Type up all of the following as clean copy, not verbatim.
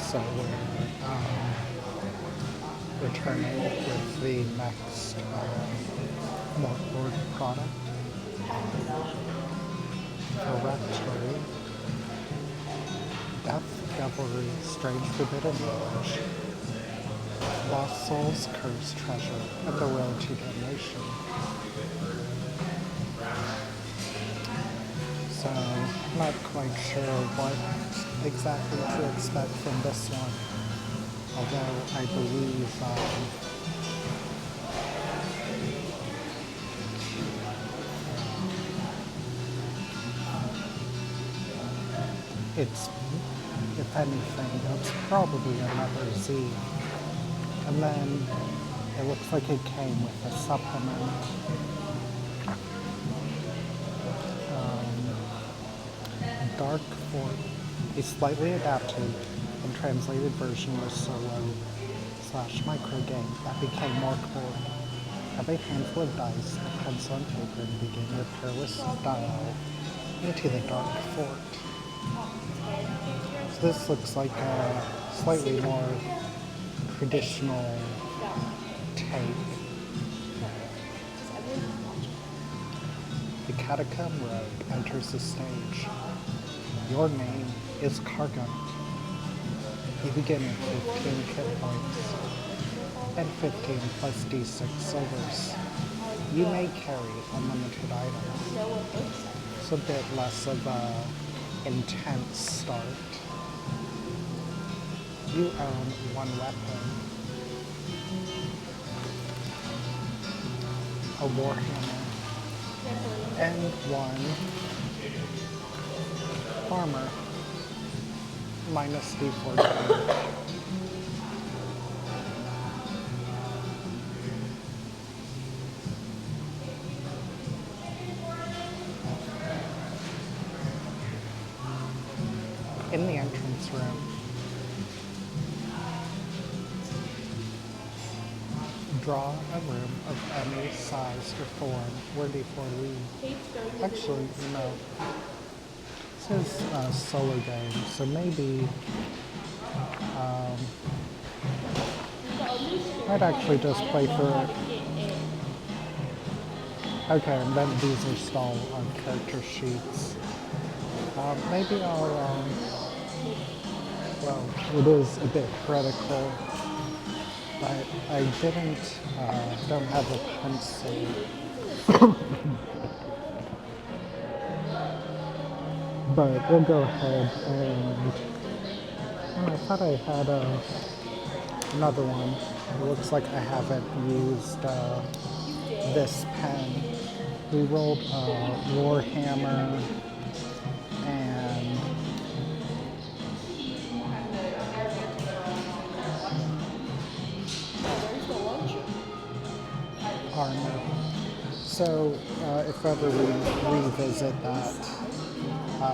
So we're returning with the next Morkborg product, feretory, death, devilry, strange forbidden knowledge, lost souls, cursed treasure, and the road to damnation. So, I'm not quite sure what exactly to expect from this one, although I believe it's, if anything, it's probably another Z. And then it looks like it came with a supplement. Dark Fort, a slightly adapted and translated version of a solo/micro game that became Morkborg. Have a handful of dice, a pencil and paper, and begin your perilous dial into the Dark Fort. So this looks like a slightly more traditional take. The Catacomb Rogue enters the stage. Your name is Cargunt. You begin with 15 hit points and 15 plus d6 silvers. You may carry unlimited items. It's a bit less of an intense start. You own one weapon, a warhammer, and one armor, minus d4 damage. In the entrance room, draw a room of any size or form worthy for lead. Actually, you know, this is a solo game, so maybe I'd actually just play for it. Okay, and then these are still on character sheets. Maybe I'll, well, it is a bit critical, but I don't have a pencil. But we'll go ahead and I thought I had another one. It looks like I haven't used this pen. We rolled Warhammer and armor. So if ever we revisit that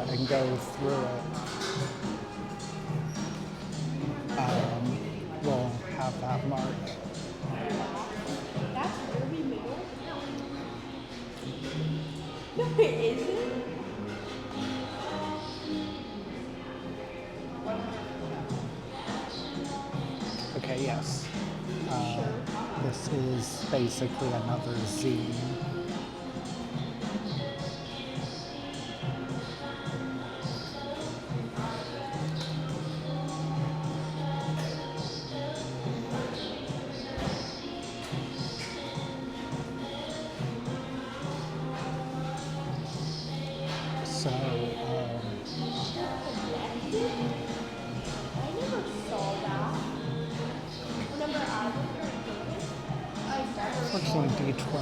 and go through it, we'll have that marked. That's really middle. No, it isn't. Okay, yes. This is basically another zine. So, I never saw that. Whenever I unfortunately, D12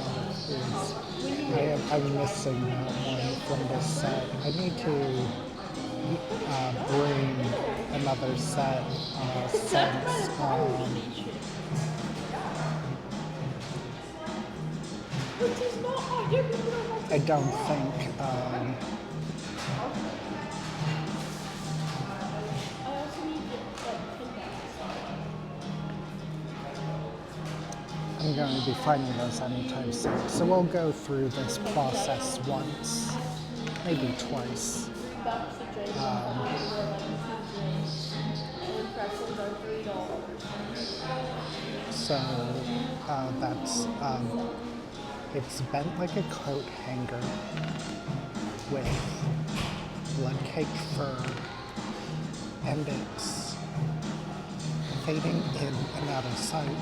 is, I'm missing that one from this set. I need to bring another set since which is not hard. I don't think I also need to I'm going to be finding those anytime soon. So we'll go through this process once, maybe twice. So that's it's bent like a coat hanger with blood-caked fur, and it's fading in and out of sight.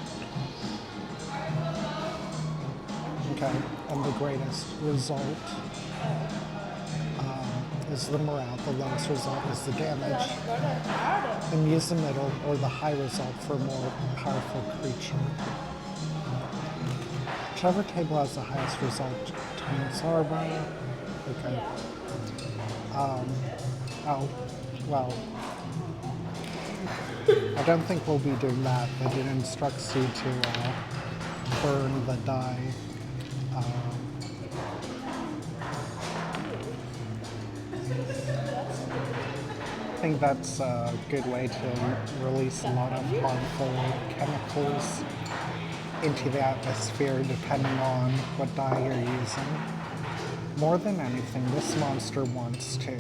Okay, and the greatest result is the morale, the lowest result is the damage, and use the middle or the high result for a more powerful creature. Whichever table has the highest result turns armor. Okay. Oh, well. I don't think we'll be doing that, but it instructs you to burn the die. I think that's a good way to release a lot of harmful chemicals into the atmosphere depending on what dye you're using. More than anything, this monster wants to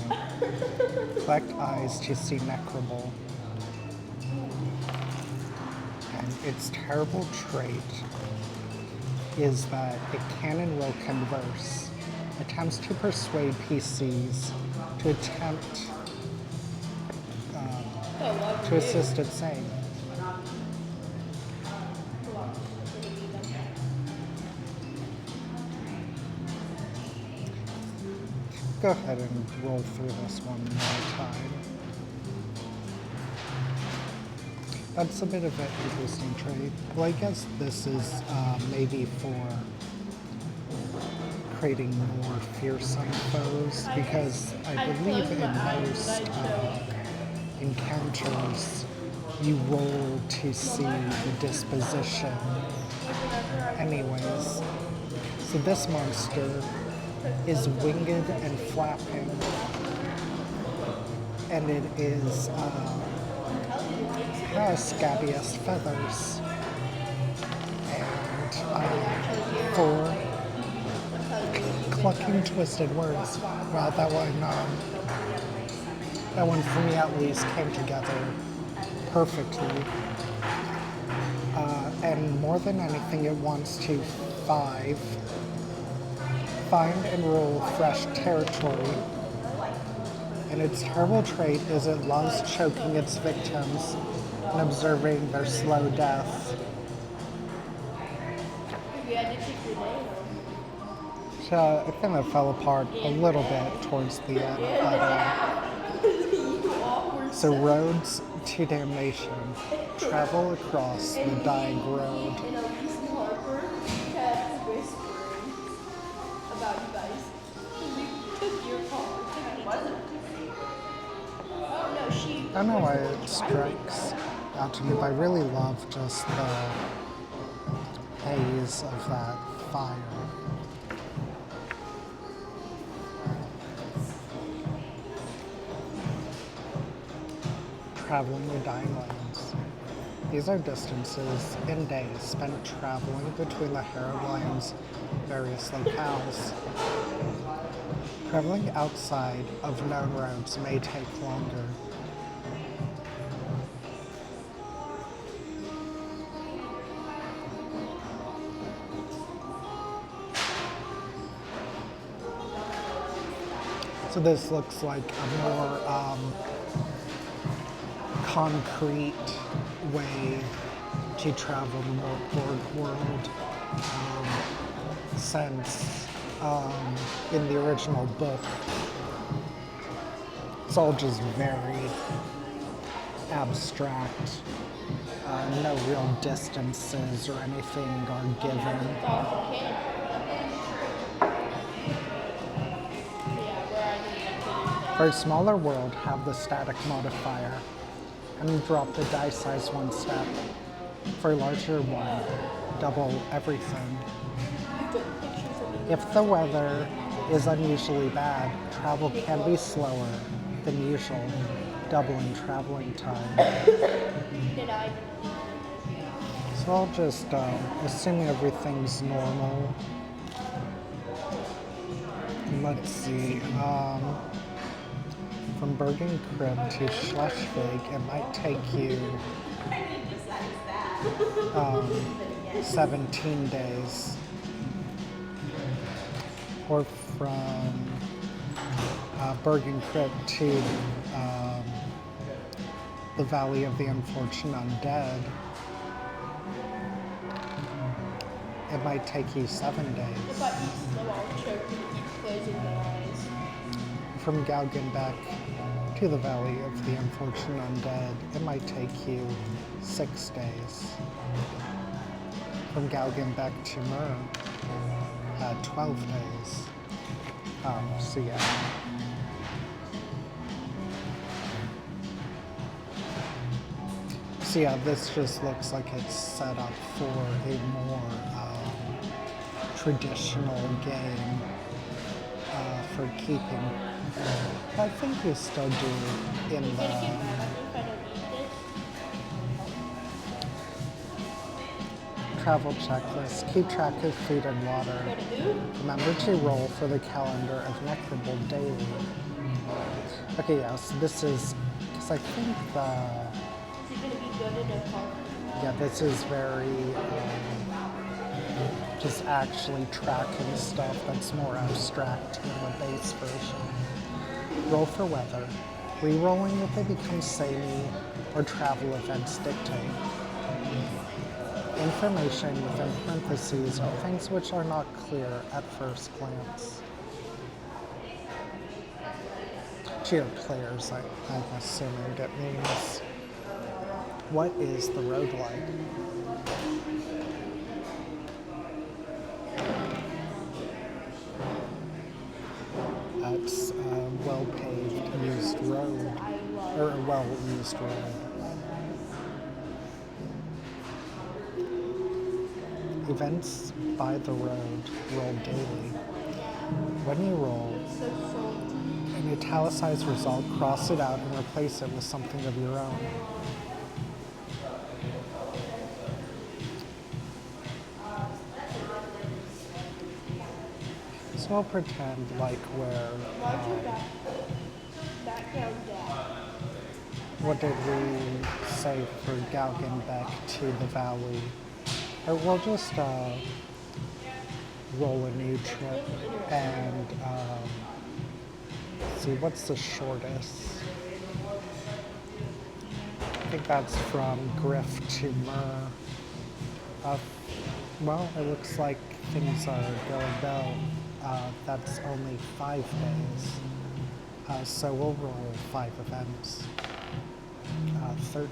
collect eyes to see Necroball. And its terrible trait is that it can and will converse. Attempts to persuade PCs to attempt to assist its saying. Go ahead and roll through this one more time. That's a bit of an interesting trait. Well, I guess this is maybe for creating more fearsome foes, because I believe in most encounters you roll to see the disposition anyways. So this monster is winged and flapping, and it is has scabbiest feathers, and for clucking twisted words. Wow, that one for me at least came together perfectly. And more than anything, it wants to find and rule fresh territory. And its terrible trait is it loves choking its victims and observing their slow death. So it kind of fell apart a little bit towards the end. So roads to damnation. Travel across the dying road. I don't know why it strikes out to me, but I really love just the haze of that fire. Traveling the dying lands. These are distances in days spent traveling between the harrowed lands' various locales. Traveling outside of known roads may take longer. So this looks like a more concrete way to travel the Morkborg world since in the original book it's all just very abstract. No real distances or anything are given. For a smaller world, have the static modifier and drop the die size one step. For a larger one, double everything. If the weather is unusually bad, travel can be slower than usual, doubling traveling time. So I'll just, assuming everything's normal, let's see, from Bergen Crypt to Schleswig, it might take you 17 days. Or from Bergen Crypt to the Valley of the Unfortunate Undead, it might take you 7 If days. I eat slow, I'll choke and keep closing my eyes. From Galgenbeck to the Valley of the Unfortunate Undead, it might take you 6 days. From Galgenbeck to Mur, 12 days. So yeah. So yeah, this just looks like it's set up for a more traditional game for keeping. I think you still do in Are you gonna get the mad at me if I don't eat this? travel checklist. Keep track of food and water. Go to who? Remember to roll for the calendar of Necrable daily. Okay, yeah, so this is, because I think the, Is it gonna be good in a park? yeah, this is very, just actually tracking stuff that's more abstract than the base version. Roll for weather. Rerolling if they become samey or travel events dictate. Information within parentheses are things which are not clear at first glance. To your players, I'm assuming it means, what is the road like? That's a well-paved, used road, or a well-used road. Events by the road roll daily. When you roll So salty. an italicized result, cross it out and replace it with something of your own. So we'll pretend like we're, Why'd your background down? what did we say for Galgenbeck to the valley? Or we'll just roll a new trip and see what's the shortest. I think that's from Griff to Mur. Well, it looks like things are going well. That's only 5 days. So we'll roll 5 events. 13.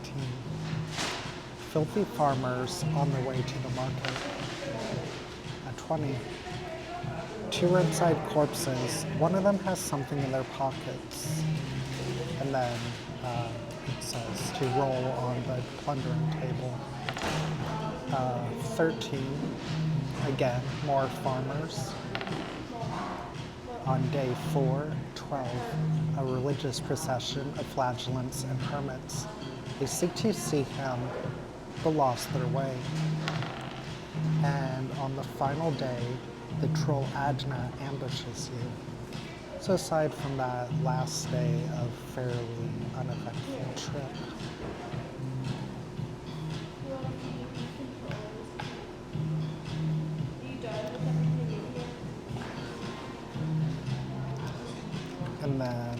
Filthy farmers on their way to the market. 20. 2 inside corpses. One of them has something in their pockets. And then it says to roll on the plundering table. 13. Again, more farmers. On day 4, 12, a religious procession of flagellants and hermits. They seek to see him, but lost their way. And on the final day, the troll Adna ambushes you. So aside from that last day of fairly uneventful trip, Are you done with everything in here? and then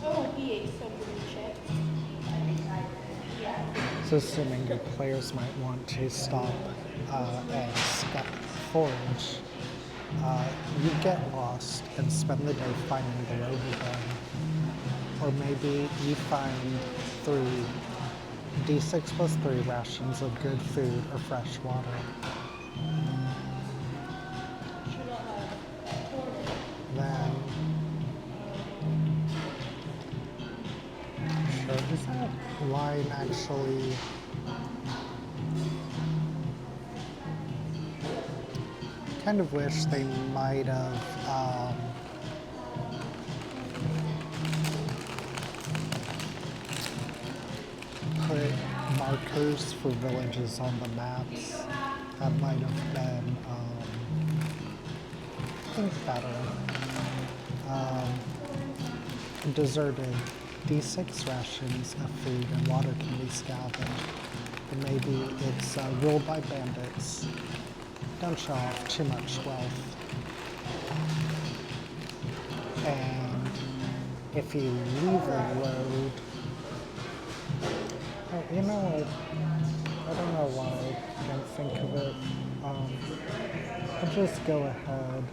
Oh, he ate so many chips. Yeah. so assuming your players might want to stop and forage, you get lost and spend the day finding the road again. Or maybe you find 3 D6 plus 3 rations of good food or fresh water. Should I have tortoise? Then, sure, does that line actually, kind of wish they might have put markers for villages on the maps. That might have been, I think, better. deserted, D6 rations of food and water can be scavenged. And maybe it's ruled by bandits. Don't show off too much wealth. And if you leave a road, oh, you know what? I don't know why I don't think of it. I'll just go ahead.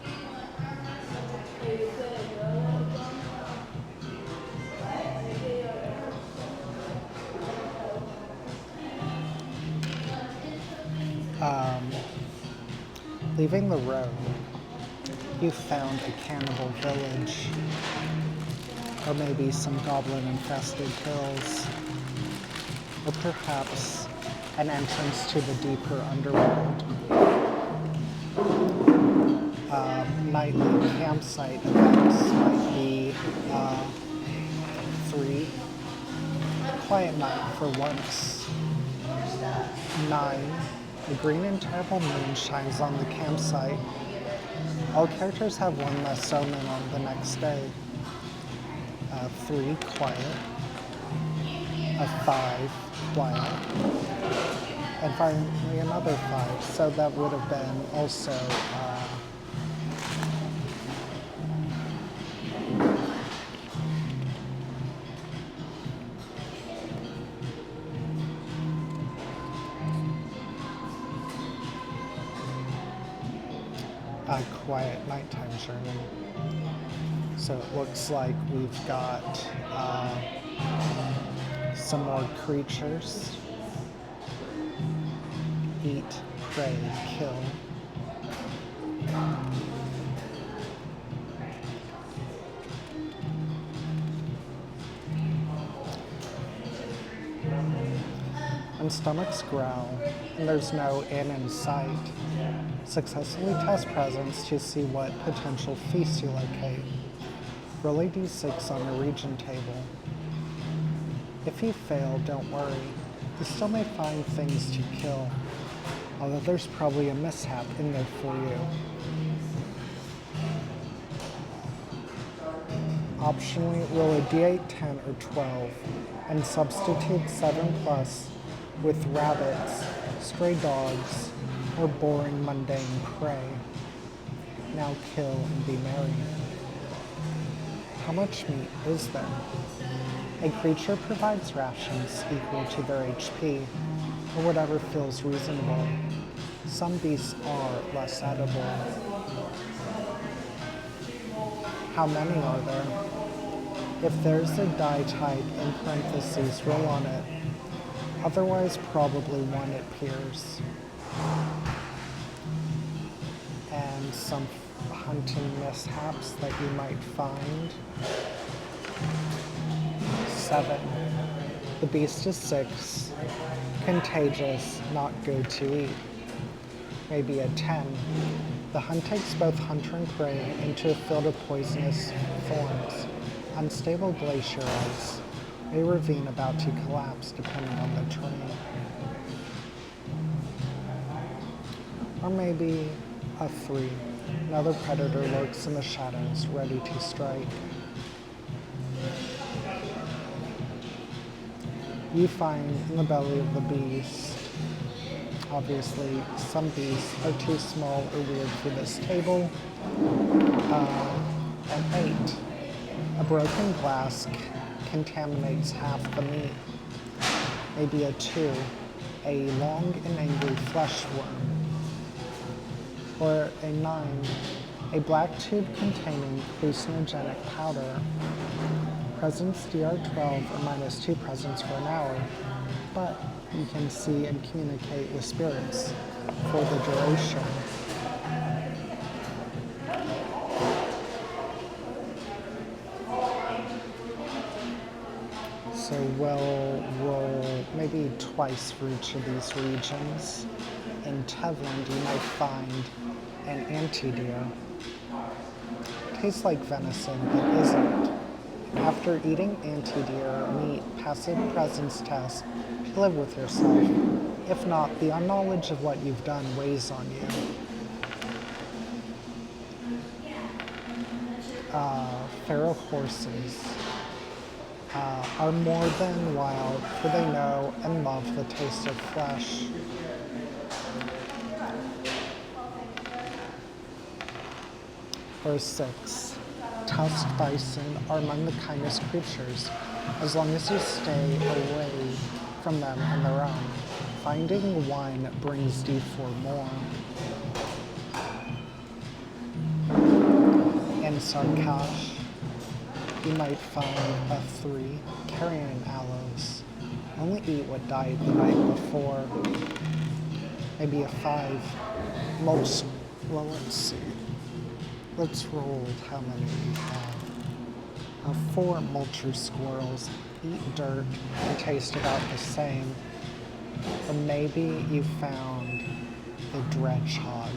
Leaving the road, you found a cannibal village, or maybe some goblin-infested hills, or perhaps an entrance to the deeper underworld. Nightly campsite events might be 3. Quiet night for once. 9. The green and terrible moon shines on the campsite. All characters have one less omen on the next day. 3, quiet. 5, quiet. And finally another 5. So that would have been also a quiet nighttime journey. So it looks like we've got some more creatures. Eat, pray, kill. And stomachs growl, and there's no inn in sight. Successfully test presence to see what potential feasts you locate. Roll a d6 on the region table. If you fail, don't worry. You still may find things to kill, although there's probably a mishap in there for you. Optionally, roll a d8, 10, or 12, and substitute 7+ with rabbits, stray dogs, or boring, mundane prey. Now kill and be merry. How much meat is there? A creature provides rations equal to their HP, or whatever feels reasonable. Some beasts are less edible. How many are there? If there's a die type in parentheses, roll on it. Otherwise, probably one it appears. And some hunting mishaps that you might find. 7. The beast is 6. Contagious, not good to eat. Maybe a 10. The hunt takes both hunter and prey into a field of poisonous thorns. Unstable glacier ice. A ravine about to collapse depending on the terrain. Or maybe a 3. Another predator lurks in the shadows, ready to strike. You find in the belly of the beast. Obviously, some beasts are too small or weird for this table. An 8. A broken glass contaminates half the meat. Maybe a 2. A long and angry flesh worm. Or a 9. A black tube containing hallucinogenic powder. Presence DR12 or -2 presence for an hour, but you can see and communicate with spirits for the duration. So we'll roll maybe twice for each of these regions. In Tevland, you might find an anti-deer. Tastes like venison, but isn't. After eating anti-deer meat, passive presence test to live with yourself. If not, the unknowledge of what you've done weighs on you. feral horses are more than wild, for they know and love the taste of flesh. Verse 6. Tusked bison are among the kindest creatures, as long as you stay away from them and their own. Finding one brings D4 more. In Sarkash, you might find a 3, carrion aloes. Only eat what died the night before. Maybe a 5. Most, well, let's see. Let's roll how many we have. 4 mulcher squirrels eat dirt and taste about the same. Or maybe you found the dredgehog.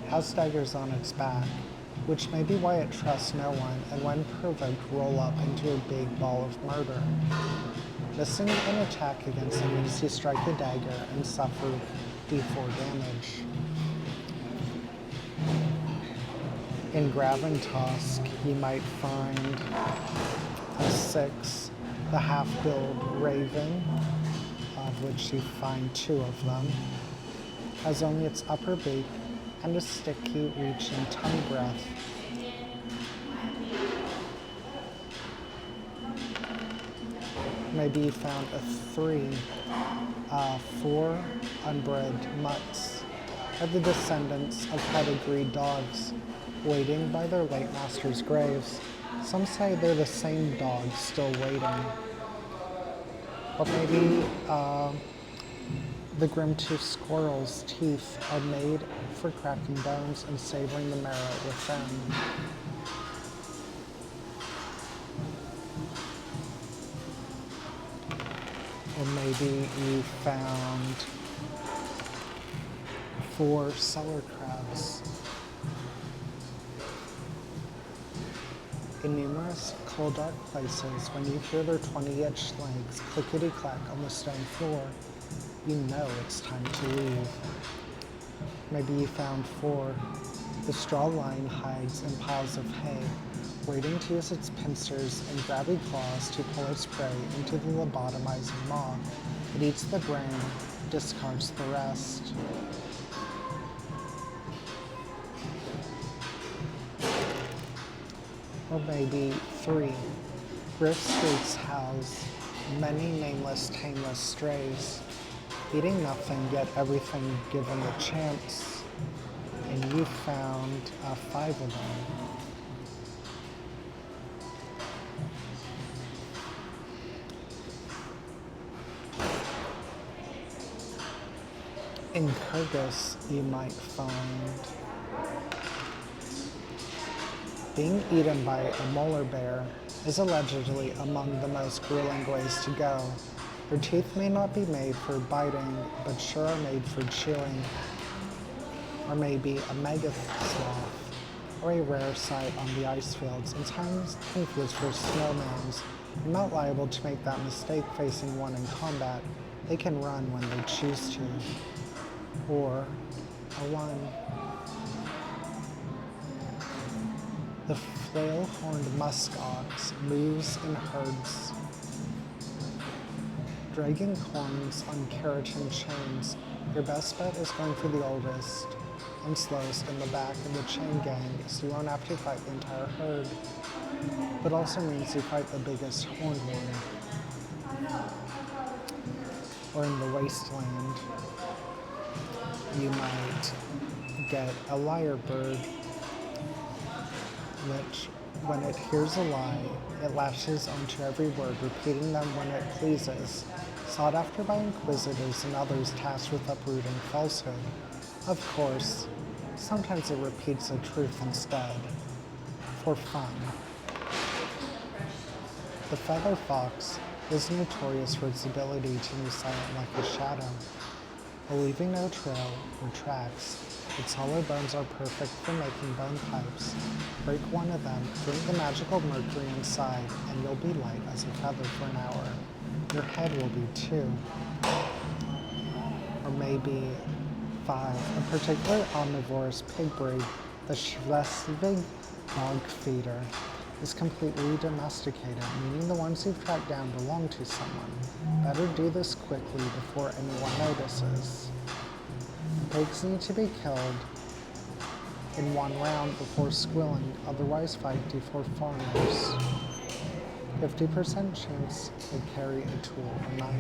Has daggers on its back, which may be why it trusts no one, and when provoked roll up into a big ball of murder. Missing an attack against it means you strike the dagger and suffer D4 damage. In Graventosk, you might find a 6, the half-billed raven, of which you find 2 of them, has only its upper beak and a sticky, reaching tongue breath. Maybe you found a 3, 4 unbred mutts are the descendants of pedigreed dogs, waiting by their late master's graves. Some say they're the same dogs still waiting. Or maybe the grim-toothed squirrel's teeth are made for cracking bones and savoring the marrow within. Or maybe you found 4 cellar crabs. In numerous cold, dark places, when you hear their 20-inch legs clickety-clack on the stone floor, you know it's time to leave. Maybe you found 4. The straw lion hides in piles of hay, waiting to use its pincers and grabby claws to pull its prey into the lobotomizing maw. It eats the brain, discards the rest. Or maybe 3. Griff streets house many nameless, tameless strays, eating nothing, yet everything given a chance. And you found 5 of them. In Kyrgyz, you might find being eaten by a molar bear is allegedly among the most grueling ways to go. Their teeth may not be made for biting, but sure are made for chewing. Or maybe a megath sloth, or a rare sight on the ice fields, and times confused for snowmans. You're not liable to make that mistake facing one in combat. They can run when they choose to. Or a 1. The flail-horned musk ox moves in herds, dragging horns on keratin chains. Your best bet is going for the oldest and slowest in the back of the chain gang, so you won't have to fight the entire herd. But also means you fight the biggest horned one. Or in the wasteland, you might get a lyrebird, which, when it hears a lie, it lashes onto every word, repeating them when it pleases. Sought after by inquisitors and others tasked with uprooting falsehood. Of course, sometimes it repeats the truth instead, for fun. The feather fox is notorious for its ability to move silent like a shadow, while leaving no trail or tracks. Its hollow bones are perfect for making bone pipes. Break one of them, drink the magical mercury inside, and you'll be light as a feather for an hour. Your head will be 2. Or maybe 5. A particular omnivorous pig breed, the Schleswig dog feeder, is completely domesticated, meaning the ones you've tracked down belong to someone. Better do this quickly before anyone notices. Pigs need to be killed in one round before squilling, otherwise fight for farmers. 50% chance they carry a tool, a knife.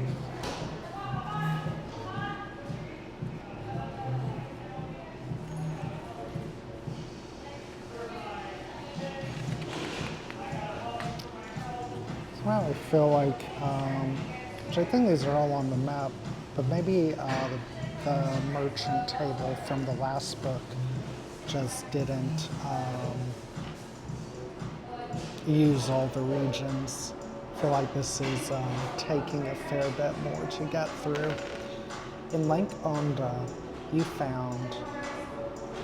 Well, I feel like, which I think these are all on the map, but maybe the merchant table from the last book just didn't use all the regions. I feel like this is taking a fair bit more to get through. In Lake Onda, you found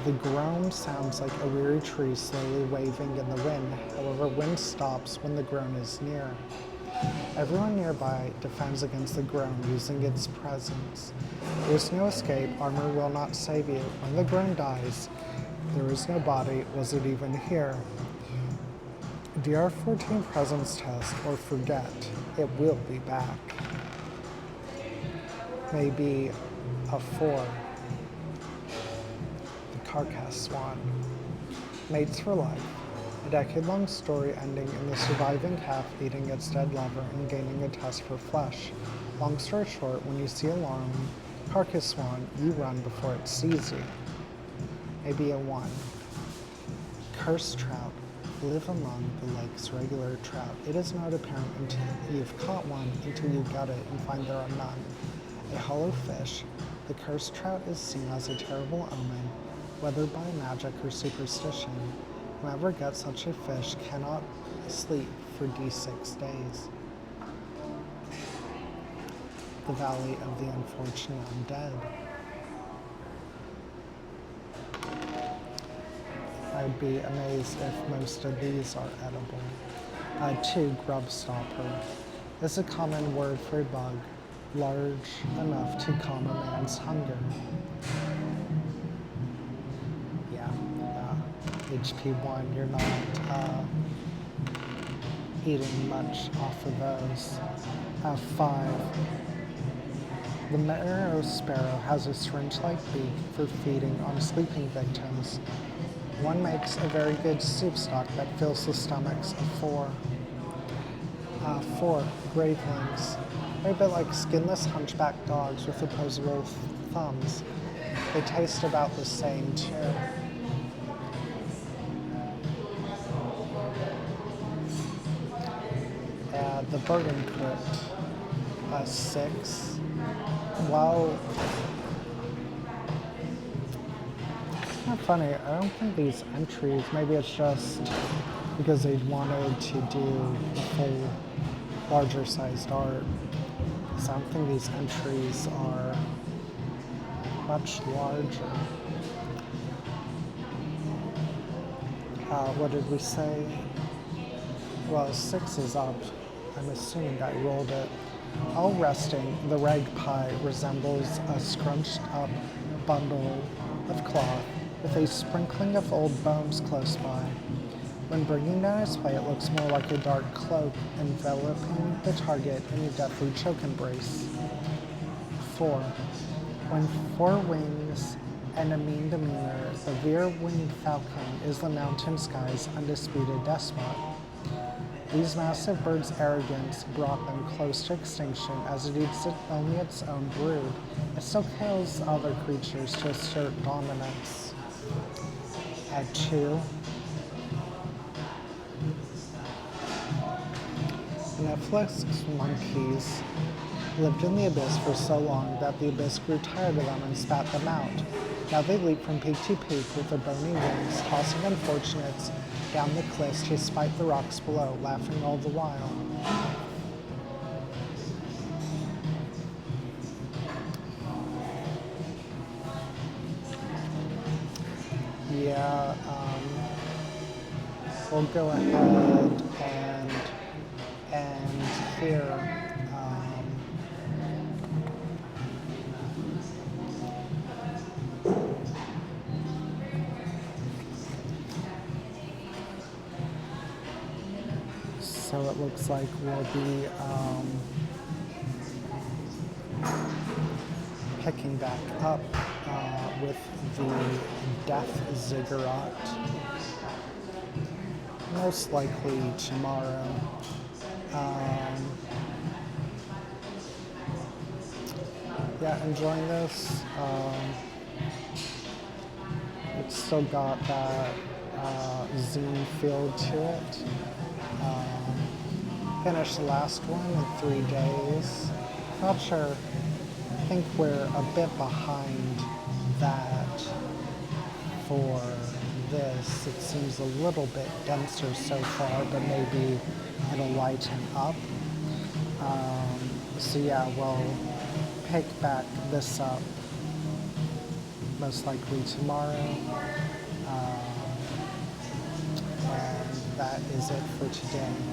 the groan sounds like a weary tree slowly waving in the wind. However, wind stops when the groan is near. Everyone nearby defends against the groan using its presence. There is no escape. Armor will not save you. When the groan dies, there is no body. Was it even here? DR14 presence test or forget. It will be back. Maybe a 4. Carcass Swan. Mates for life. A decade-long story ending in the surviving calf eating its dead lover and gaining a test for flesh. Long story short, when you see a lone carcass swan, you run before it sees you. Maybe a 1. Cursed trout. Live among the lake's regular trout. It is not apparent until you've caught one, until you gut it and find there are none. A hollow fish. The cursed trout is seen as a terrible omen, whether by magic or superstition. Whoever gets such a fish cannot sleep for D6 days. The Valley of the Unfortunate Undead. I'd be amazed if most of these are edible. 2. Grub stopper is a common word for a bug, large enough to calm a man's hunger. HP 1, you're not eating much off of those. 5. The marrow sparrow has a syringe-like beak for feeding on sleeping victims. One makes a very good soup stock that fills the stomachs of 4. 4. Gravelings. They're a bit like skinless hunchback dogs with opposable thumbs. They taste about the same too. The Burden Crypt, 6. Well, it's not funny. I don't think these entries, maybe it's just because they wanted to do a full larger sized art. So I don't think these entries are much larger. What did we say? Well, 6 is up. I'm assuming I rolled it. All resting, the rag pie resembles a scrunched up bundle of cloth with a sprinkling of old bones close by. When bringing down its plate, it looks more like a dark cloak enveloping the target in a deathly choke embrace. 4. When 4 wings and a mean demeanor, the veer-winged falcon is the mountain sky's undisputed despot. These massive birds' arrogance brought them close to extinction, as it eats only its own brood. It still kills other creatures to assert dominance. At 2. Netflix's monkeys lived in the abyss for so long that the abyss grew tired of them and spat them out. Now they leap from peak to peak with their bony wings, tossing unfortunates down the cliffs to spite the rocks below, laughing all the while. Yeah, we'll go ahead and here. So it looks like we'll be picking back up with the Death Ziggurat, most likely tomorrow. Yeah, enjoying this. It's still got that zine feel to it. Finished the last one in 3 days. Not sure. I think we're a bit behind that for this. It seems a little bit denser so far, but maybe it'll lighten up. So yeah, we'll pick back this up most likely tomorrow. And that is it for today.